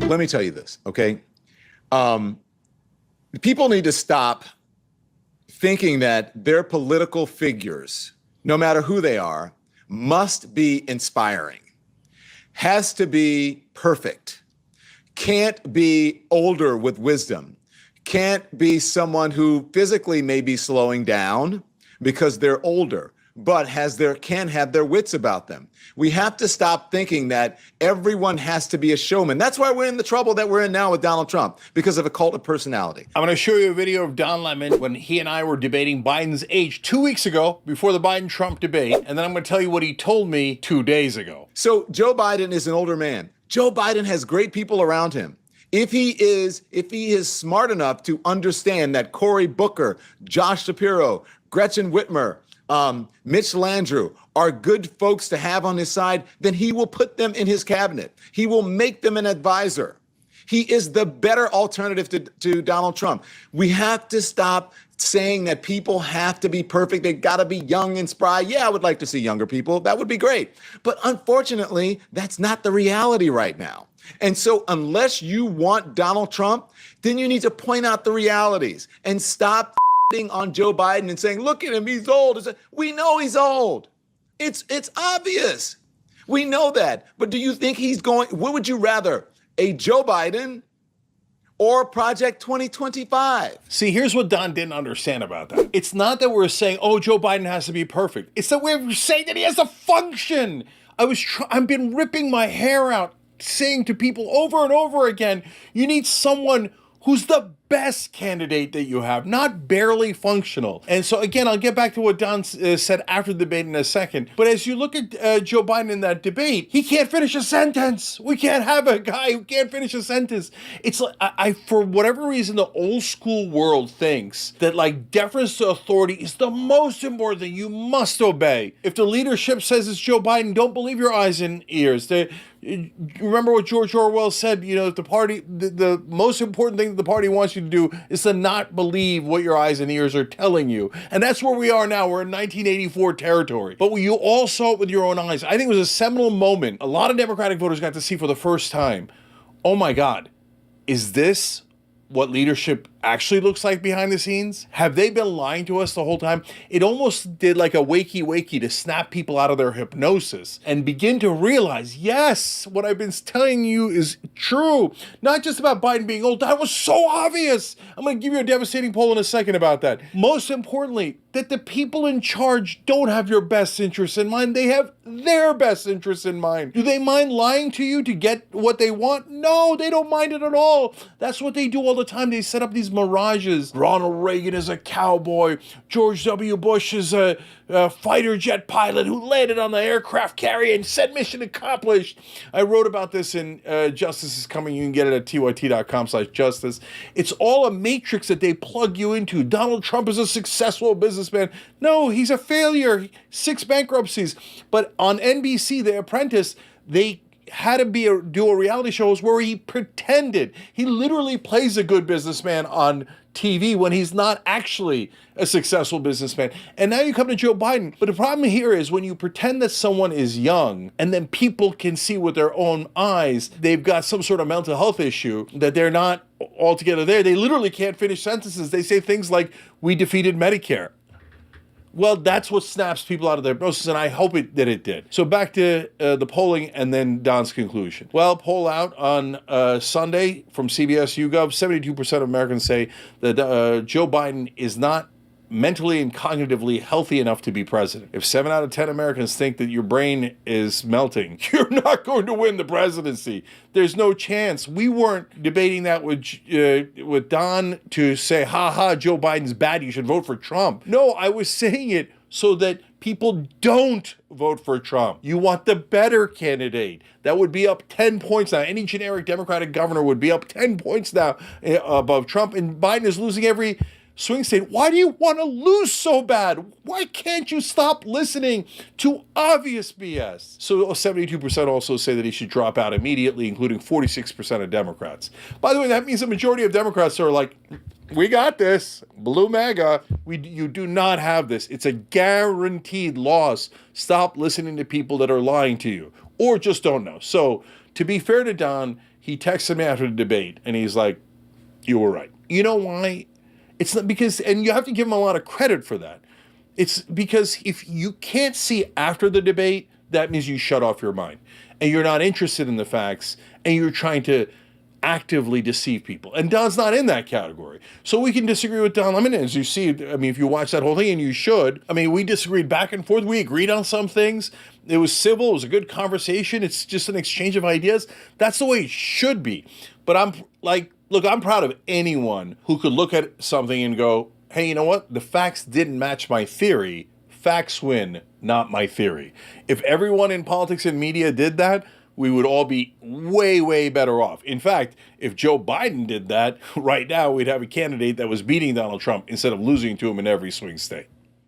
let me tell you this, okay? People need to stop thinking that their political figures, no matter who they are, must be inspiring, has to be perfect, can't be older with wisdom, can't be someone who physically may be slowing down because they're older, but can have their wits about them. We have to stop thinking that everyone has to be a showman. That's why we're in the trouble that we're in now with Donald Trump, because of a cult of personality. I'm going to show you a video of Don Lemon when he and I were debating Biden's age 2 weeks ago before the Biden-Trump debate, and then I'm going to tell you what he told me 2 days ago. So Joe Biden is an older man. Joe Biden has great people around him. If he is smart enough to understand that Cory Booker, Josh Shapiro, Gretchen Whitmer, Mitch Landrieu are good folks to have on his side, then he will put them in his cabinet. He will make them an advisor. He is the better alternative to Donald Trump. We have to stop saying that people have to be perfect. They got to be young and spry. Yeah, I would like to see younger people. That would be great. But unfortunately, that's not the reality right now. And so unless you want Donald Trump, then you need to point out the realities and stop on Joe Biden and saying, look at him, he's old. We know he's old. It's obvious. We know that. But do you think what would you rather, a Joe Biden or Project 2025? See, here's what Don didn't understand about that. It's not that we're saying, oh, Joe Biden has to be perfect. It's that we're saying that he has to function. I've been ripping my hair out, saying to people over and over again, you need someone who's the best candidate that you have, not barely functional. And so again, I'll get back to what Don said after the debate in a second. But as you look at Joe Biden in that debate, he can't finish a sentence. We can't have a guy who can't finish a sentence. It's like, for whatever reason, the old school world thinks that like deference to authority is the most important thing. You must obey. If the leadership says it's Joe Biden, don't believe your eyes and ears. Remember what George Orwell said, the most important thing that the party wants you to do is to not believe what your eyes and ears are telling you. And that's where we are now. We're in 1984 territory. But you all saw it with your own eyes. I think it was a seminal moment. A lot of Democratic voters got to see for the first time, oh my God, is this what leadership actually looks like behind the scenes? Have they been lying to us the whole time? It almost did like a wakey to snap people out of their hypnosis and begin to realize, yes, what I've been telling you is true. Not just about Biden being old. That was so obvious. I'm going to give you a devastating poll in a second about that. Most importantly, that the people in charge don't have your best interests in mind. They have their best interests in mind. Do they mind lying to you to get what they want? No, they don't mind it at all. That's what they do all the time. They set up these mirages. Ronald Reagan is a cowboy. George W. Bush is a fighter jet pilot who landed on the aircraft carrier and said mission accomplished. I wrote about this in Justice is Coming. You can get it at tyt.com/justice. It's all a matrix that they plug you into. Donald Trump is a successful businessman. No, he's a failure. 6 bankruptcies. But on NBC, The Apprentice, they had to do a reality shows where he pretended. He literally plays a good businessman on TV when he's not actually a successful businessman. And now you come to Joe Biden. But the problem here is when you pretend that someone is young and then people can see with their own eyes they've got some sort of mental health issue, that they're not altogether there. They literally can't finish sentences. They say things like, we defeated Medicare. Well, that's what snaps people out of their hypnosis, and I hope that it did. So back to the polling and then Don's conclusion. Well, poll out on Sunday from CBS YouGov, 72% of Americans say that Joe Biden is not mentally and cognitively healthy enough to be president. If 7 out of 10 Americans think that your brain is melting, you're not going to win the presidency. There's no chance. We weren't debating that with Don to say, Joe Biden's bad, you should vote for Trump. No, I was saying it so that people don't vote for Trump. You want the better candidate. That would be up 10 points now. Any generic Democratic governor would be up 10 points now above Trump, and Biden is losing every swing state. Why do you want to lose so bad? Why can't you stop listening to obvious BS? So 72% also say that he should drop out immediately, including 46% of Democrats. By the way, that means the majority of Democrats are like, we got this, blue MAGA. You do not have this. It's a guaranteed loss. Stop listening to people that are lying to you or just don't know. So To be fair to Don, he texted me after the debate and he's like, you were right. You know why? It's not because, and you have to give him a lot of credit for that. It's because if you can't see after the debate, that means you shut off your mind and you're not interested in the facts and you're trying to actively deceive people. And Don's not in that category. So we can disagree with Don Lemon. As you see, I mean, if you watch that whole thing, and you should, I mean, we disagreed back and forth. We agreed on some things. It was civil. It was a good conversation. It's just an exchange of ideas. That's the way it should be. But I'm like, look, I'm proud of anyone who could look at something and go, hey, you know what? The facts didn't match my theory. Facts win, not my theory. If everyone in politics and media did that, we would all be way, way better off. In fact, if Joe Biden did that, right now we'd have a candidate that was beating Donald Trump instead of losing to him in every swing state.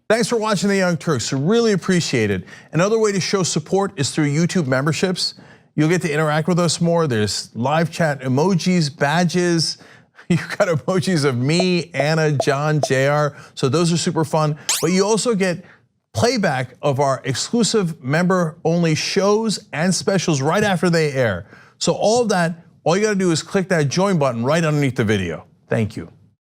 Thanks for watching The Young Turks. I really appreciate it. Another way to show support is through YouTube memberships. You'll get to interact with us more. There's live chat emojis, badges. You've got emojis of me, Anna, John, JR. So those are super fun. But you also get playback of our exclusive member-only shows and specials right after they air. So all of that, all you gotta do is click that join button right underneath the video. Thank you.